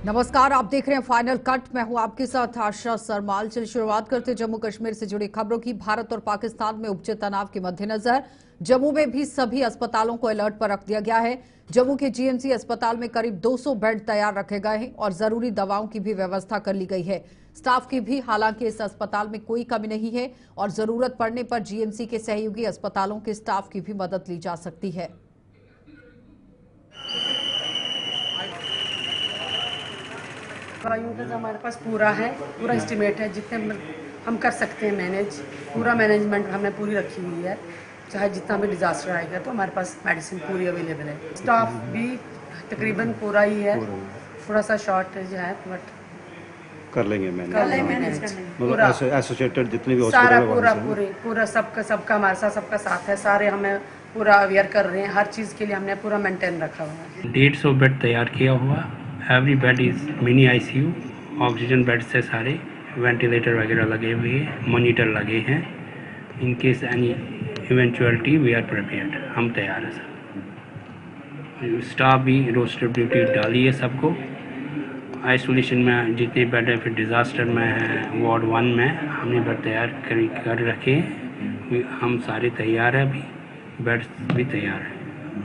नमस्कार, आप देख रहे हैं फाइनल कट। मैं हूं आपके साथ आशा सरमाल। चलिए शुरुआत करते जम्मू कश्मीर से जुड़ी खबरों की। भारत और पाकिस्तान में उपजे तनाव के मद्देनजर जम्मू में भी सभी अस्पतालों को अलर्ट पर रख दिया गया है। जम्मू के जीएमसी अस्पताल में करीब 200 बेड तैयार रखे गए हैं और जरूरी दवाओं की भी व्यवस्था कर ली गई है। स्टाफ की भी हालांकि इस अस्पताल में कोई कमी नहीं है और जरूरत पड़ने पर जीएमसी के सहयोगी अस्पतालों के स्टाफ की भी मदद ली जा सकती है। दवाइयों का हमारे पास पूरा है, पूरा एस्टिमेट है, जितने हम कर सकते हैं मैनेज, पूरा मैनेजमेंट हमने पूरी रखी हुई है। चाहे जितना भी डिजास्टर आएगा तो हमारे पास मेडिसिन पूरी अवेलेबल है। स्टाफ भी तकरीबन पूरा ही है, थोड़ा सा शॉर्टेज है बट कर लेंगे मैनेज। पूरा एसोसिएटेड जितने भी सारा हॉस्पिटल पूरा सबका हमारे साथ सबका साथ है। सारे हमें पूरा अवेयर कर रहे हैं, हर चीज़ के लिए हमने पूरा मेंटेन रखा हुआ है। 150 बेड तैयार किया हुआ। Every bed is mini ICU. Oxygen bed से सारे वेंटिलेटर वगैरह लगे हुए हैं, मॉनिटर लगे हैं। In case any eventuality we are prepared. हम तैयार हैं सर। स्टाफ भी रोस्टर ड्यूटी डाली है सबको। आइसोलेशन में जितने बेड हैं, फिर डिज़ास्टर में है, वार्ड 1 में हमने बेड तैयार कर रखे हैं। हम सारे तैयार हैं, अभी बेड भी तैयार है।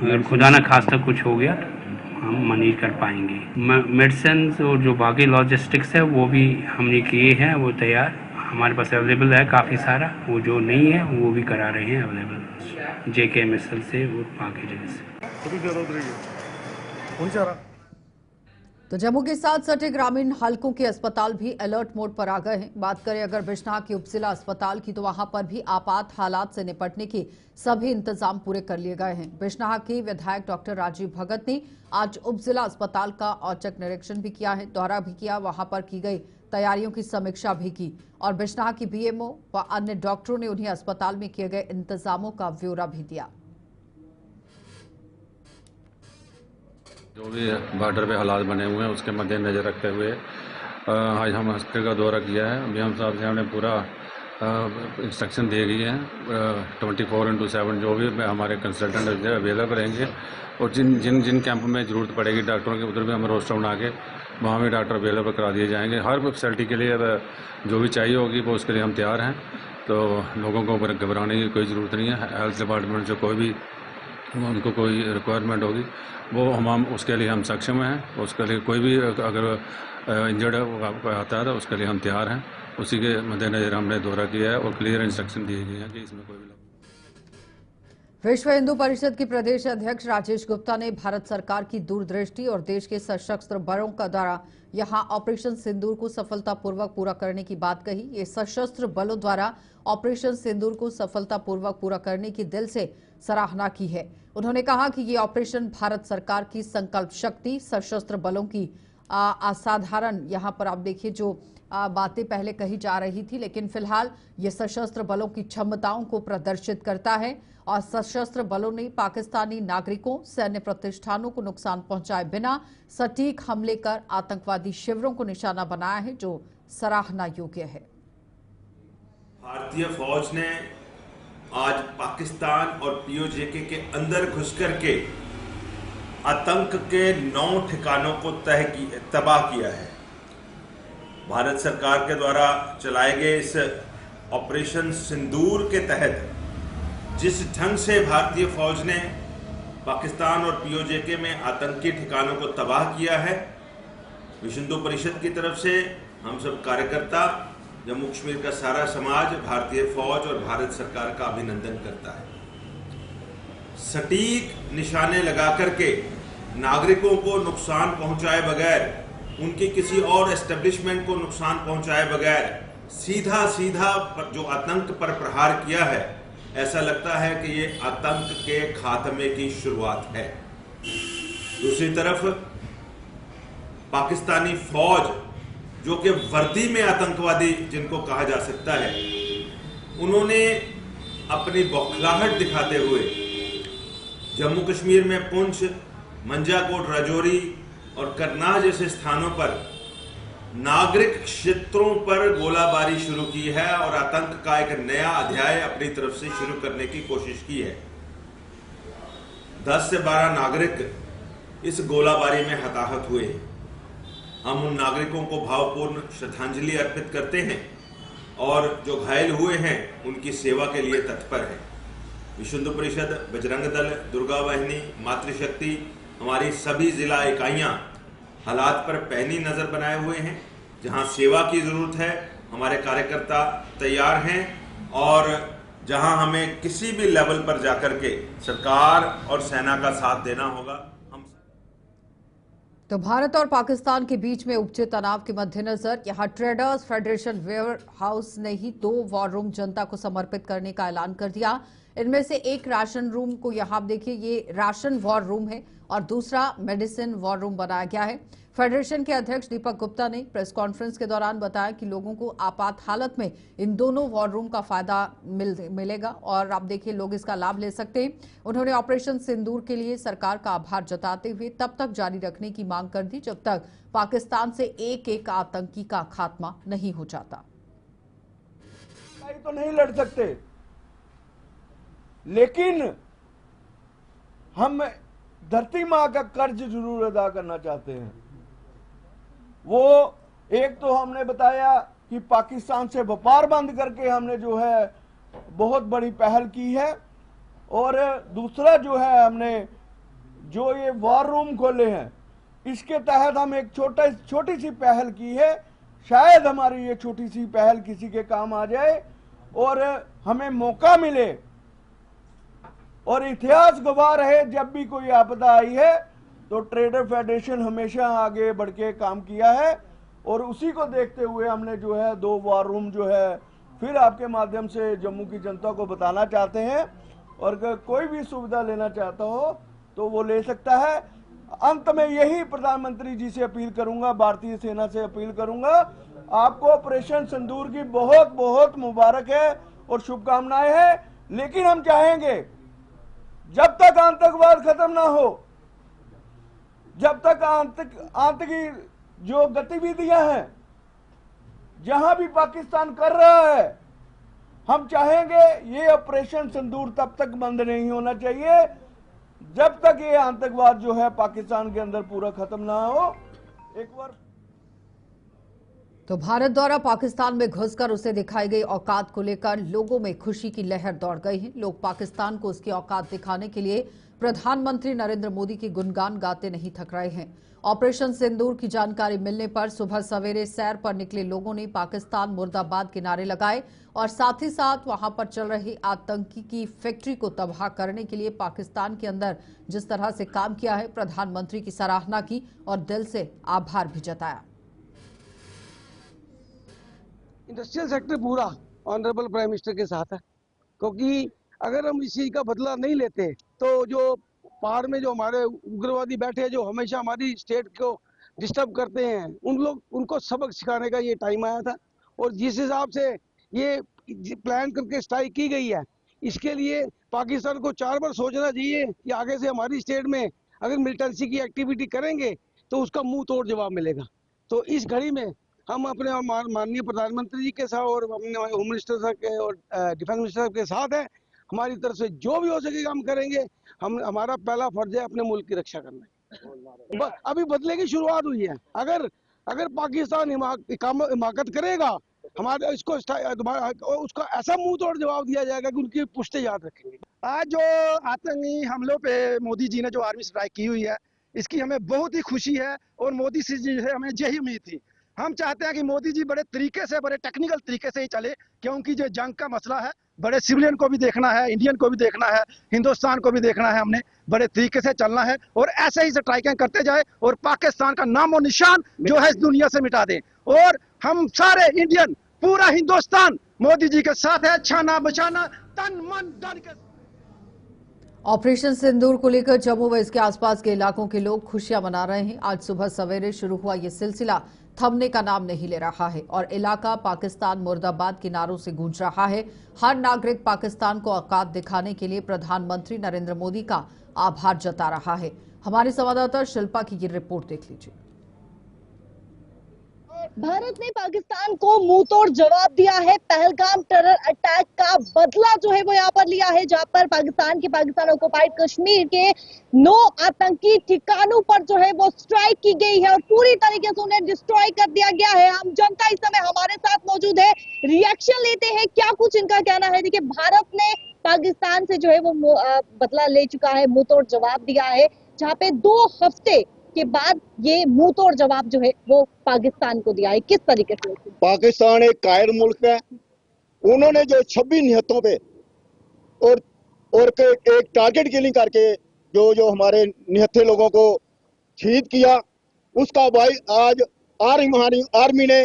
अगर खुदा ना खास्ता कुछ हो गया हम मैनेज कर पाएंगे। मेडिसिन और जो बाकी लॉजिस्टिक्स है वो भी हमने किए हैं, वो तैयार हमारे पास अवेलेबल है काफ़ी सारा। वो जो नहीं है वो भी करा रहे हैं अवेलेबल JKMSL से और बाकी जगह से। तो जम्मू के साथ सटे ग्रामीण हलकों के अस्पताल भी अलर्ट मोड पर आ गए हैं। बात करें अगर बिश्नाह के उपजिला अस्पताल की तो वहां पर भी आपात हालात से निपटने के सभी इंतजाम पूरे कर लिए गए हैं। बिश्नाह के विधायक डॉक्टर राजीव भगत ने आज उपजिला अस्पताल का औचक निरीक्षण भी किया है, दौरा भी किया, वहां पर की गई तैयारियों की समीक्षा भी की और बिश्नाह की BMO व अन्य डॉक्टरों ने उन्हें अस्पताल में किए गए इंतजामों का ब्यौरा भी दिया। जो भी बॉर्डर पे हालात बने हुए हैं उसके मद्देनजर रखते हुए आज हम हॉस्पिटल का दौरा किया है। BM साहब से हमने पूरा इंस्ट्रक्शन दिए गई हैं। 24/7 जो भी हमारे कंसल्टेंट अवेलेबल रहेंगे और जिन कैंप में ज़रूरत पड़ेगी डॉक्टरों के, उधर भी हम रोस्टर बना के वहाँ भी डॉक्टर अवेलेबल करा दिए जाएंगे। हर फैसिलिटी के लिए जो भी चाहिए होगी वो उसके लिए हम तैयार हैं। तो लोगों को घबराने की कोई ज़रूरत नहीं है। हेल्थ डिपार्टमेंट से कोई भी उनको कोई रिक्वायरमेंट होगी वो हम उसके लिए हम सक्षम हैं। उसके लिए कोई भी अगर इंजर्ड आता है तो उसके लिए हम तैयार हैं। उसी के मद्देनजर हमने दौरा किया है और क्लियर इंस्ट्रक्शन दिए गए हैं कि इसमें कोई भी। विश्व हिंदू परिषद के प्रदेश अध्यक्ष राजेश गुप्ता ने भारत सरकार की दूरदृष्टि और देश के सशस्त्र बलों का द्वारा यहां ऑपरेशन सिंदूर को सफलतापूर्वक पूरा करने की बात कही। ये सशस्त्र बलों द्वारा ऑपरेशन सिंदूर को सफलतापूर्वक पूरा करने की दिल से सराहना की है। उन्होंने कहा कि ये ऑपरेशन भारत सरकार की संकल्प शक्ति, सशस्त्र बलों की असाधारण, यहां पर आप देखिए जो बातें पहले कही जा रही थी, लेकिन फिलहाल ये सशस्त्र बलों की क्षमताओं को प्रदर्शित करता है और सशस्त्र बलों ने पाकिस्तानी नागरिकों, सैन्य प्रतिष्ठानों को नुकसान पहुंचाए बिना सटीक हमले कर आतंकवादी शिविरों को निशाना बनाया है, जो सराहना योग्य है। भारतीय फौज ने आज पाकिस्तान और POJK के अंदर घुस करके आतंक के 9 ठिकानों को तबाह किया है। भारत सरकार के द्वारा चलाए गए इस ऑपरेशन सिंदूर के तहत जिस ढंग से भारतीय फौज ने पाकिस्तान और POJK में आतंकी ठिकानों को तबाह किया है, विश्व हिंदू परिषद की तरफ से हम सब कार्यकर्ता, जम्मू कश्मीर का सारा समाज भारतीय फौज और भारत सरकार का अभिनंदन करता है। सटीक निशाने लगा करके नागरिकों को नुकसान पहुंचाए बगैर, उनकी किसी और एस्टेब्लिशमेंट को नुकसान पहुंचाए बगैर सीधा जो आतंक पर प्रहार किया है, ऐसा लगता है कि ये आतंक के खात्मे की शुरुआत है। दूसरी तरफ पाकिस्तानी फौज जो कि वर्दी में आतंकवादी जिनको कहा जा सकता है, उन्होंने अपनी बौखलाहट दिखाते हुए जम्मू कश्मीर में पुंछ, मंजाकोट, राजौरी और करनाल जैसे स्थानों पर नागरिक क्षेत्रों पर गोलाबारी शुरू की है और आतंक का एक नया अध्याय अपनी तरफ से शुरू करने की कोशिश की है। 10 से 12 नागरिक इस गोलाबारी में हताहत हुए। हम उन नागरिकों को भावपूर्ण श्रद्धांजलि अर्पित करते हैं और जो घायल हुए हैं उनकी सेवा के लिए तत्पर हैं। विश्व हिंदू परिषद, बजरंग दल, दुर्गा वाहिनी, मातृशक्ति, हमारी सभी जिला इकाइयां हालात पर पैनी नजर बनाए हुए हैं। जहां सेवा की जरूरत है हमारे कार्यकर्ता तैयार हैं और जहां हमें किसी भी लेवल पर जाकर के सरकार और सेना का साथ देना होगा। तो भारत और पाकिस्तान के बीच में उपजे तनाव के मद्देनजर यहां ट्रेडर्स फेडरेशन वेयर हाउस ने ही 2 वॉर रूम जनता को समर्पित करने का ऐलान कर दिया। इनमें से एक राशन रूम को यहां आप देखिए, ये राशन वॉर रूम है और दूसरा मेडिसिन वॉर रूम बनाया गया है। फेडरेशन के अध्यक्ष दीपक गुप्ता ने प्रेस कॉन्फ्रेंस के दौरान बताया कि लोगों को आपात हालत में इन दोनों वॉर रूम का फायदा मिलेगा और आप देखिए लोग इसका लाभ ले सकते हैं। उन्होंने ऑपरेशन सिंदूर के लिए सरकार का आभार जताते हुए तब तक जारी रखने की मांग कर दी जब तक पाकिस्तान से एक आतंकी का खात्मा नहीं हो जाता। तो नहीं लड़ सकते, लेकिन हम धरती मां का कर्ज जरूर अदा करना चाहते हैं। वो एक तो हमने बताया कि पाकिस्तान से व्यापार बंद करके हमने जो है बहुत बड़ी पहल की है, और दूसरा जो है हमने जो ये वॉर रूम खोले हैं इसके तहत हम एक छोटी सी पहल की है। शायद हमारी ये छोटी सी पहल किसी के काम आ जाए और हमें मौका मिले। और इतिहास गवाह है, जब भी कोई आपदा आई है तो ट्रेडर फेडरेशन हमेशा आगे बढ़ के काम किया है, और उसी को देखते हुए हमने जो है 2 वॉर रूम जो है फिर आपके माध्यम से जम्मू की जनता को बताना चाहते हैं। और अगर कोई भी सुविधा लेना चाहता हो तो वो ले सकता है। अंत में यही प्रधानमंत्री जी से अपील करूंगा, भारतीय सेना से अपील करूंगा, आपको ऑपरेशन सिंदूर की बहुत बहुत मुबारक है और शुभकामनाएं हैं। लेकिन हम चाहेंगे जब तक आतंकवाद खत्म ना हो, जब तक आतंकी जो गतिविधियां हैं जहां भी पाकिस्तान कर रहा है, हम चाहेंगे ये ऑपरेशन सिंदूर तब तक बंद नहीं होना चाहिए जब तक ये आतंकवाद जो है पाकिस्तान के अंदर पूरा खत्म ना हो। एक बार तो भारत द्वारा पाकिस्तान में घुसकर उसे दिखाई गई औकात को लेकर लोगों में खुशी की लहर दौड़ गई है। लोग पाकिस्तान को उसकी औकात दिखाने के लिए प्रधानमंत्री नरेंद्र मोदी की गुणगान गाते नहीं थक रहे हैं। ऑपरेशन सिंदूर की जानकारी मिलने पर सुबह सवेरे सैर पर निकले लोगों ने पाकिस्तान मुर्दाबाद के नारे लगाए और साथ ही साथ वहां पर चल रही आतंकी की फैक्ट्री को तबाह करने के लिए पाकिस्तान के अंदर जिस तरह से काम किया है, प्रधानमंत्री की सराहना की और दिल से आभार भी जताया। इंडस्ट्रियल सेक्टर पूरा ऑनरेबल प्राइम मिनिस्टर के साथ है, क्योंकि अगर हम इस चीज का बदला नहीं लेते तो जो पहाड़ में जो हमारे उग्रवादी बैठे हैं, जो हमेशा हमारी स्टेट को डिस्टर्ब करते हैं, उनको सबक सिखाने का ये टाइम आया था। और जिस हिसाब से ये प्लान करके स्ट्राइक की गई है, इसके लिए पाकिस्तान को 4 बार सोचना चाहिए कि आगे से हमारी स्टेट में अगर मिलिटेंसी की एक्टिविटी करेंगे तो उसका मुंह तोड़ जवाब मिलेगा। तो इस घड़ी में हम अपने माननीय प्रधानमंत्री जी के साथ और अपने होम मिनिस्टर साहब के और डिफेंस मिनिस्टर के साथ है। हमारी तरफ से जो भी हो सकेगा हम करेंगे। हमारा पहला फर्ज है अपने मुल्क की रक्षा करना। अभी बदले की शुरुआत हुई है। अगर पाकिस्तान हिमाकत करेगा, हमारे इसको उसका ऐसा मुंह तोड़ जवाब दिया जाएगा कि उनकी पुश्ते याद रखेंगे। आज जो आतंकी हमलों पे मोदी जी ने जो आर्मी स्ट्राइक की हुई है, इसकी हमें बहुत ही खुशी है और मोदी जी से हमें यही उम्मीद थी। हम चाहते हैं कि मोदी जी बड़े तरीके से, बड़े टेक्निकल तरीके से ही चले, क्योंकि जो जंग का मसला है बड़े सिविलियन को भी देखना है, इंडियन को भी देखना है, हिंदुस्तान को भी देखना है। हमने बड़े तरीके से चलना है और ऐसे ही स्ट्राइकें करते जाए और पाकिस्तान का नाम और निशान जो है इस दुनिया से मिटा दें। और हम सारे इंडियन, पूरा हिंदुस्तान मोदी जी के साथ है। छाना बचाना, तन मन धन के। ऑपरेशन सिंदूर को लेकर जम्मू व इसके आसपास के इलाकों के लोग खुशियां मना रहे हैं। आज सुबह सवेरे शुरू हुआ ये सिलसिला थमने का नाम नहीं ले रहा है और इलाका पाकिस्तान मुर्दाबाद के नारों से गूंज रहा है। हर नागरिक पाकिस्तान को औकात दिखाने के लिए प्रधानमंत्री नरेंद्र मोदी का आभार जता रहा है। हमारे संवाददाता शिल्पा की ये रिपोर्ट देख लीजिए। भारत ने पाकिस्तान को मुंहतोड़ जवाब दिया है। पहलगाम टेरर अटैक का बदला जो है वो यहाँ पर लिया है, जहां पर पाकिस्तान ऑक्युपाइड कश्मीर के 9 आतंकी ठिकानों पर जो है वो स्ट्राइक की गई है और पूरी तरीके से उन्हें डिस्ट्रॉय कर दिया गया है। हम जनता इस समय हमारे साथ मौजूद है, रिएक्शन लेते हैं क्या कुछ इनका कहना है। देखिए, भारत ने पाकिस्तान से जो है वो बदला ले चुका है, मुंहतोड़ जवाब दिया है, जहाँ पे 2 हफ्ते के बाद ये मुंहतोड़ जवाब जो है वो पाकिस्तान को दिया है। किस तरीके से? पाकिस्तान एक कायर मुल्क है। उन्होंने जो 26 निहत्तों पे और एक टारगेट किलिंग करके जो हमारे निहत्थे लोगों को शहीद किया, उसका भाई आज आर्मी ने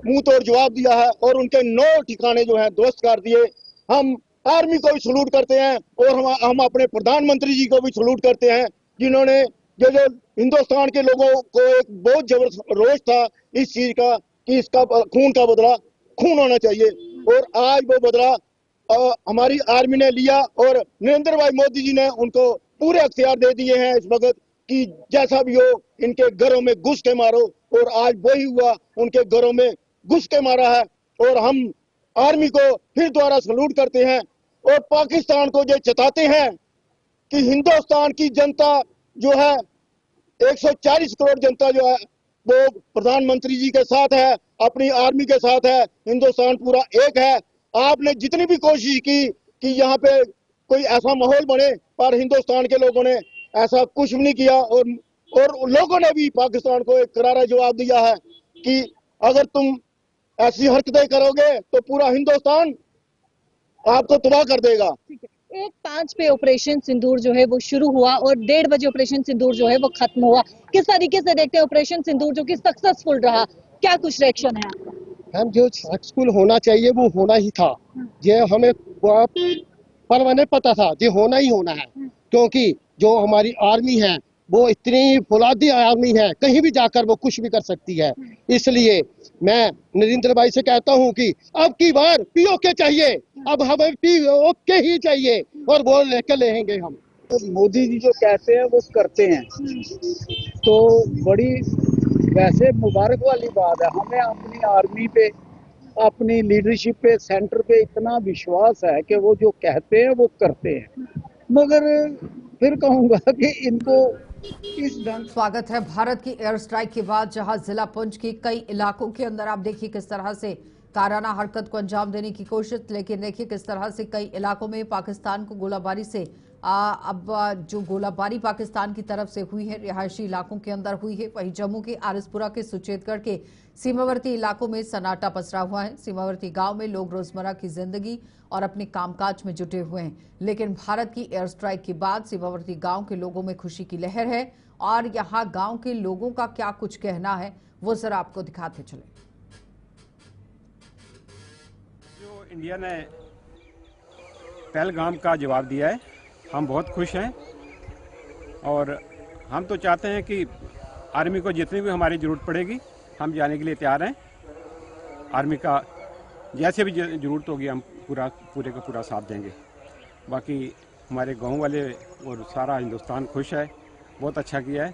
मुंह तोड़ जवाब दिया है और उनके 9 ठिकाने जो है ध्वस्त कर दिए। हम आर्मी को भी सलूट करते हैं और हम अपने प्रधानमंत्री जी को भी सलूट करते हैं, जिन्होंने जो हिंदुस्तान के लोगों को एक बहुत जबरदस्त रोष था इस चीज का कि इसका खून का बदला खून होना चाहिए, और आज वो बदला हमारी आर्मी ने लिया और नरेंद्र भाई मोदी जी ने उनको पूरे अख्तियार दे दिए हैं इस वक्त कि जैसा भी हो इनके घरों में घुस के मारो, और आज वही हुआ, उनके घरों में घुस के मारा है। और हम आर्मी को फिर दोबारा सलूट करते हैं और पाकिस्तान को जो चेताते हैं कि हिंदुस्तान की जनता जो है 140 करोड़ जनता जो है वो प्रधानमंत्री जी के साथ है, अपनी आर्मी के साथ है, हिंदुस्तान पूरा एक है। आपने जितनी भी कोशिश की कि यहाँ पे कोई ऐसा माहौल बने, पर हिंदुस्तान के लोगों ने ऐसा कुछ भी नहीं किया, और लोगों ने भी पाकिस्तान को एक करारा जवाब दिया है कि अगर तुम ऐसी हरकतें करोगे तो पूरा हिंदुस्तान आपको तबाह कर देगा। 1:05 पे ऑपरेशन सिंदूर जो है वो शुरू हुआ और 1:30 बजे ऑपरेशन सिंदूर जो है वो खत्म हुआ। किस तरीके से देखते हैं ऑपरेशन सिंदूर जो कि सक्सेसफुल रहा, क्या कुछ रिएक्शन है आपका? हम जो सक्सेसफुल होना चाहिए वो होना ही था, ये हमें परवाने पता था ये होना ही होना है, क्योंकि जो हमारी आर्मी है वो इतनी फौलादी आर्मी है, कहीं भी जाकर वो कुछ भी कर सकती है। इसलिए मैं नरेंद्र भाई से कहता हूं कि अब की बार पीओके चाहिए, अब हमें पीओके ही चाहिए और वो लेकर लेंगे हम। तो मोदी जी जो कहते हैं वो करते हैं, तो बड़ी वैसे मुबारक वाली बात है। हमें अपनी आर्मी पे, अपनी लीडरशिप पे, सेंटर पे इतना विश्वास है कि वो जो कहते हैं वो करते हैं। मगर फिर कहूँगा कि इनको इस ढंग। स्वागत है भारत की एयर स्ट्राइक के बाद, जहां जिला पुंछ के कई इलाकों के अंदर आप देखिए किस तरह से काराना हरकत को अंजाम देने की कोशिश, लेकिन देखिए किस तरह से कई इलाकों में पाकिस्तान को गोलाबारी से अब जो गोलाबारी पाकिस्तान की तरफ से हुई है रिहायशी इलाकों के अंदर हुई है। वहीं जम्मू के आरिसपुरा के सुचेतगढ़ के सीमावर्ती इलाकों में सन्नाटा पसरा हुआ है। सीमावर्ती गांव में लोग रोजमर्रा की जिंदगी और अपने कामकाज में जुटे हुए हैं, लेकिन भारत की एयर स्ट्राइक के बाद सीमावर्ती गांव के लोगों में खुशी की लहर है। और यहां गांव के लोगों का क्या कुछ कहना है वो जरा आपको दिखाते चले। जो इंडिया ने पहलगाम का जवाब दिया है, हम बहुत खुश हैं और हम तो चाहते हैं कि आर्मी को जितनी भी हमारी ज़रूरत पड़ेगी हम जाने के लिए तैयार हैं। आर्मी का जैसे भी ज़रूरत होगी हम पूरे का पूरा साथ देंगे। बाकी हमारे गांव वाले और सारा हिंदुस्तान खुश है, बहुत अच्छा किया है,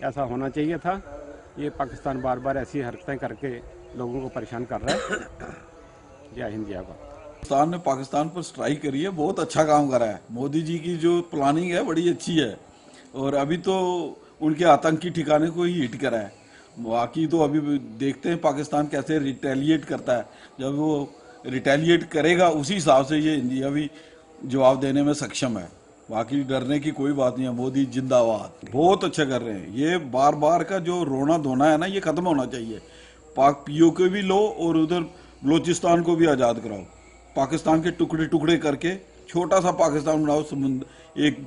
ऐसा होना चाहिए था। ये पाकिस्तान बार बार ऐसी हरकतें करके लोगों को परेशान कर रहा है। जय हिंद, जय भारत। पाकिस्तान ने पाकिस्तान पर स्ट्राइक करी है, बहुत अच्छा काम करा है। मोदी जी की जो प्लानिंग है बड़ी अच्छी है, और अभी तो उनके आतंकी ठिकाने को ही हिट करा है। बाकी तो अभी देखते हैं पाकिस्तान कैसे रिटेलिएट करता है। जब वो रिटेलिएट करेगा उसी हिसाब से ये इंडिया भी जवाब देने में सक्षम है। बाकी डरने की कोई बात नहीं है। मोदी जिंदाबाद, बहुत अच्छा कर रहे हैं। ये बार बार का जो रोना धोना है ना, ये खत्म होना चाहिए। पाक पीओके भी लो और उधर बलोचिस्तान को भी आज़ाद कराओ। पाकिस्तान के टुकड़े टुकड़े करके छोटा सा पाकिस्तान बनाओ, समुद्र एक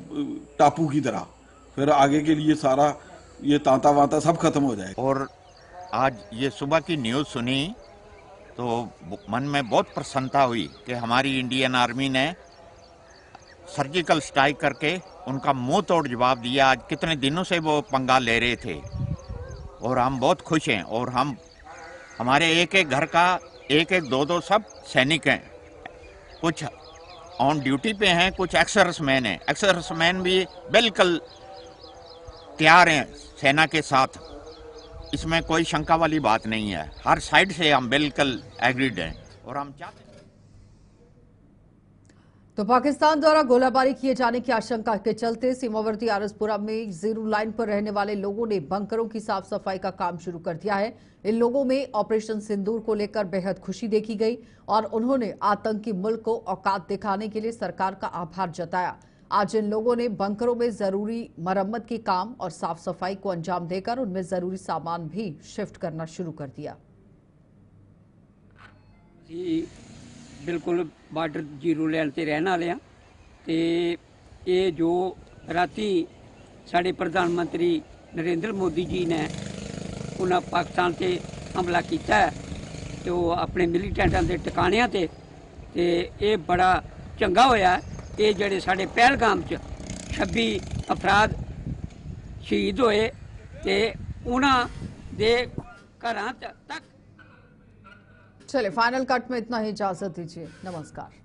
टापू की तरह, फिर आगे के लिए सारा ये तांता वांता सब खत्म हो जाए। और आज ये सुबह की न्यूज़ सुनी तो मन में बहुत प्रसन्नता हुई कि हमारी इंडियन आर्मी ने सर्जिकल स्ट्राइक करके उनका मुंह तोड़ जवाब दिया। आज कितने दिनों से वो पंगा ले रहे थे और हम बहुत खुश हैं। और हम हमारे एक एक घर का एक एक दो दो सब सैनिक हैं, कुछ ऑन ड्यूटी पे हैं, कुछ एक्स सर्विसमैन हैं। एक्स सर्विसमैन भी बिल्कुल तैयार हैं सेना के साथ। इसमें कोई शंका वाली बात नहीं है। हर साइड से हम बिल्कुल एग्रीड हैं और हम चाहते हैं। तो पाकिस्तान द्वारा गोलाबारी किए जाने की आशंका के चलते सीमावर्ती आरसपुरा में जीरो लाइन पर रहने वाले लोगों ने बंकरों की साफ सफाई का काम शुरू कर दिया है। इन लोगों में ऑपरेशन सिंदूर को लेकर बेहद खुशी देखी गई और उन्होंने आतंकी मुल्क को औकात दिखाने के लिए सरकार का आभार जताया। आज इन लोगों ने बंकरों में जरूरी मरम्मत के काम और साफ सफाई को अंजाम देकर उनमें जरूरी सामान भी शिफ्ट करना शुरू कर दिया। बिल्कुल बार्डर जीरो लाइन से रहने वाले हैं ते ये जो राती साढ़े प्रधानमंत्री नरेंद्र मोदी जी ने उन्हें पाकिस्तान से हमला किया है तो अपने मिलिटेंटां के ठिकाणियां ते ये बड़ा चंगा होया है। ये जड़े साढ़े पहलगाम च 26 अफराद शहीद होए ते उन्हां दे घरां तक। चलिए फाइनल कट में इतना ही, इजाजत दीजिए, नमस्कार।